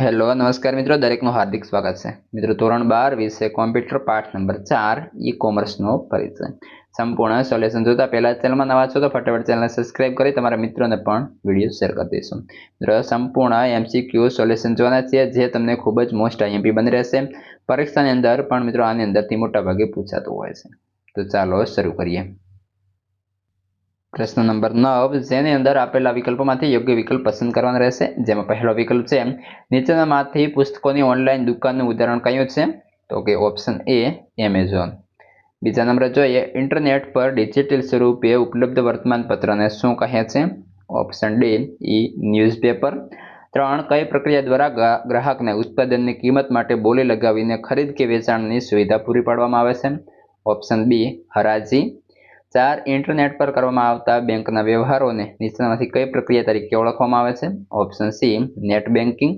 Hello નમસ્કાર મિત્રો, દરેકનું હાર્દિક સ્વાગત છે। મિત્રો ધોરણ 12 વિષય કોમ્પ્યુટર પાઠ નંબર 4 ઈ કોમર્સનો પરિચય। સંપૂર્ણ સોલ્યુશન જોતા પહેલા ચેનલમાં નવા છો તો ફટાફટ ચેનલને સબસ્ક્રાઇબ કરી તમારા મિત્રોને પણ વિડીયો શેર કરી દેશો। મિત્રો સંપૂર્ણ એમસીક્યુ સોલ્યુશન જોવાના છે જે તમને ખૂબ જ મોસ્ટ આઈએમપી બની રહેશે। પરીક્ષાની અંદર પણ મિત્રો આની અંદરથી મોટાભાગે પૂછાતું હોય છે। તો ચાલો શરૂ કરીએ। प्रश्न नंबर 9 जेनी अंदर आपेला विकल्पोमांथी योग्य विकल्प पसंद करवानो रहेशे। जेमां पहेलो विकल्प छे नीचेनामांथी पुस्तकोनी ऑनलाइन दुकाननुं उदाहरण कयुं छे? तो के ऑप्शन ए एमेजॉन। बीजा नंबर जोईए इंटरनेट पर डिजिटल स्वरूपे उपलब्ध वर्तमानपत्रने शुं कहे छे? Option D E newspaper. 3 कई प्रक्रिया द्वारा ग्राहकने उत्पादननी किंमत माटे बोली लगावीने खरीद के वेचाणनी सुविधा पूरी पाडवामां आवे छे? Option B हराजी। 4 इंटरनेट पर करवामां आवता बेंकना व्यवहारोने नीचेनामांथी कई प्रक्रिया तरीके ओळखवामां आवे छे? Option C net banking.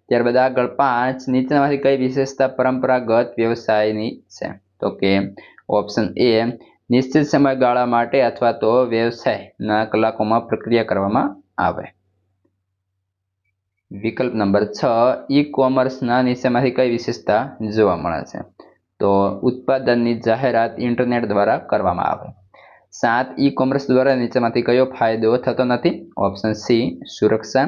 त्यारबाद आगळ 5 नीचेनामांथी कई विशेषता परंपरागत व्यवसायनी छे? तो के ऑप्शन ए निश्चित समयगाळा माटे अथवा तो व्यवसायना कलाकोमां प्रक्रिया करवामां आवे। विकल्प नंबर 6 ई कॉमर्सना नीचेमांथी कई विशेषता जोवा मळे छे? तो उत्पादननी जाहेरात इंटरनेट द्वारा करवामां आवे। 7 ई कॉमर्स द्वारा नीचेमांथी कयो फायदो थतो नथी? ऑप्शन सी सुरक्षा।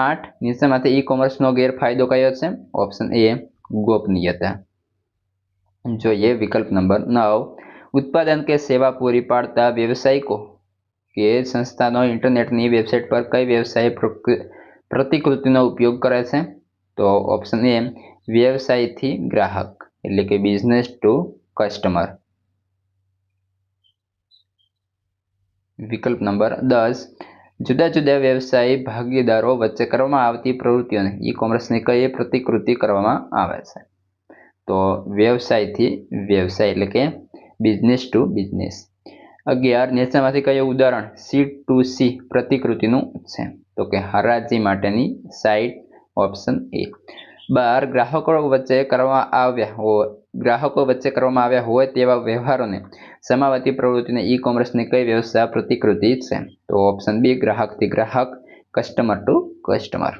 8 नीचेमांथी ई कॉमर्सनो गैरफायदो कयो छे? ऑप्शन ए गोपनीयता। जोईए विकल्प नंबर 9 उत्पादन के सेवा पूरी पाडता व्यवसायिको के संस्थानो इंटरनेटनी वेबसाइट पर कई व्यवसाय प्रतिकृतिनो उपयोग करे छे? तो ऑप्शन ए व्यवसाय थी ग्राहक एटले के बिजनेस टू कस्टमर। विकल्प नंबर 10 जुदा जुदा व्यवसाय भागीदारों वच्चे करवामां आवती प्रवृत्तिओने ई कॉमर्सनी कई प्रतिकृति करवामां आवे छे? तो व्यवसाय थी व्यवसाय एटले के बिजनेस टू बिजनेस। 11 नीचेमांथी कयो उदाहरण C2C प्रतिकृतिनुं छे? तो के हराजी माटेनी साइट। Option A. 12 ग्राहको वच्चे करवामां आव्या होय तेवा व्यवहारोने समावती प्रवृत्तिने ई कॉमर्सनी कई व्यवसाय प्रतिकृति छे? तो ऑप्शन बी ग्राहक थी ग्राहक कस्टमर टू कस्टमर।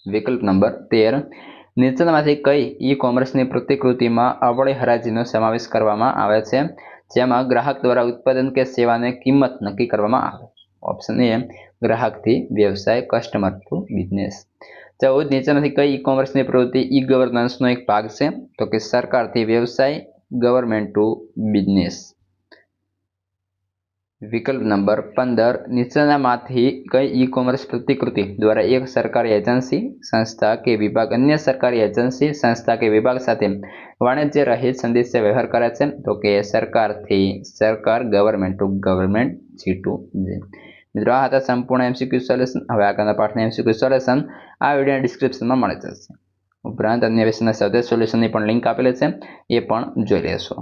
विकल्प नंबर 13 नीचेनामांथी कई ई कॉमर्सनी प्रतिकृतिमां अवળી हराजीनो समावेश करवामां आवे छे जेमां ग्राहक द्वारा उत्पादन के सेवाने किंमत नक्की करवामां आवे? ऑप्शन ए ग्राहक थी व्यवसाय कस्टमर टू बिजनेस। 14 नीचेनामांथी कई ई कॉमर्सनी प्रवृत्ति ई गवर्नन्सनो एक भाग छे? तो के सरकार थी व्यवसाय गवर्नमेंट टू बिजनेस। विकल्प नंबर 15 नीचेनामांथी कई ई कॉमर्स प्रतिकृति द्वारा एक सरकारी एजेंसी संस्था के विभाग अन्य सरकारी एजेंसी संस्था के विभाग साथे वाणिज्य रहित संदेशा व्यवहार करे छे? तो के सरकार थी सरकार गवर्नमेंट टू गवर्नमेंट G2G। मित्रों आ हता संपूर्ण एमसीक्यू सोल्यूशन। हवे आगळना पाठना एमसीक्यू सोल्यूशन आ विडियोना डिस्क्रिप्शनमां मळी जशे। उपरांत अन्य विषयना स्वाध्याय सोल्यूशननी पण लिंक आपेली छे, ए पण जोई लेशो।